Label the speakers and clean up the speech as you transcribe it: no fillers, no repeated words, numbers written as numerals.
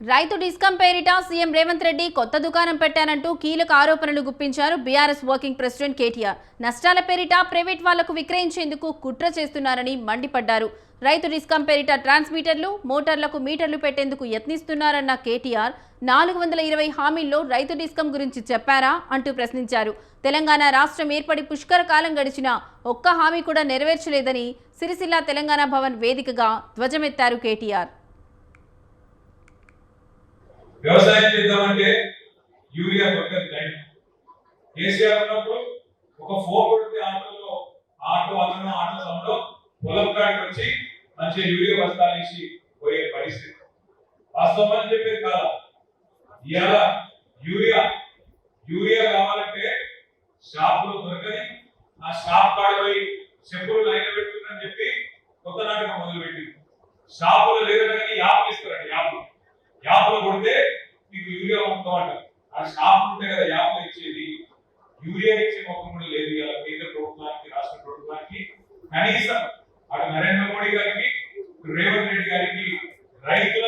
Speaker 1: రైతు డిస్కం పేరిట సీఎం రేవంత్ రెడ్డి కొత్త దుకాణం పెట్టానంటూ కీలక ఆరోపణలు గుప్పించారు బీఆర్ఎస్ వర్కింగ్ ప్రెసిడెంట్ కేటీఆర్. నష్టాల పేరిట ప్రైవేట్ వాళ్లకు విక్రయించేందుకు కుట్ర చేస్తున్నారని మండిపడ్డారు. రైతు డిస్కం పేరిట ట్రాన్స్మీటర్లు, మోటార్లకు మీటర్లు పెట్టేందుకు యత్నిస్తున్నారన్న కేటీఆర్ 420 హామీల్లో రైతు డిస్కం గురించి చెప్పారా అంటూ ప్రశ్నించారు. తెలంగాణ రాష్ట్రం ఏర్పడి పుష్కర కాలం గడిచినా ఒక్క హామీ కూడా నెరవేర్చలేదని సిరిసిల్ల తెలంగాణ భవన్ వేదికగా ధ్వజమెత్తారు కేటీఆర్.
Speaker 2: వ్యవసాయం చేద్దామంటే యూరియా దొరకదు. టైం కేసీఆర్ ఉన్నప్పుడు ఒక ఫోన్ కొడితే ఆటో సమయంలో పొలం కాడికి వచ్చి మంచిగా యూరియా బస్తాలు ఇచ్చి పోయే పరిస్థితి వాస్తవం అని చెప్పేది కాదా. ఇవాళ యూరియా కావాలంటే షాపులో దొరకని ఆ షాప్ కాడ పోయి చెప్పులు లైన్ పెడుతుందని చెప్పి కొత్త నాటకం మొదలుపెట్టింది. షాపులో లేదని యాప్ ఇస్తారండి. యాప్లో కొడితే మీకు యూరియా పంపుతామంటారు. ఆ షాప్ ఉంటే కదా యాప్లో ఇచ్చేది. యూరియా ఇచ్చే మొత్తం కూడా లేదు. ఇలా కేంద్ర ప్రభుత్వానికి, రాష్ట్ర ప్రభుత్వానికి కనీసం అటు నరేంద్ర మోడీ గారికి, రేవంత్ రెడ్డి గారికి రైతుల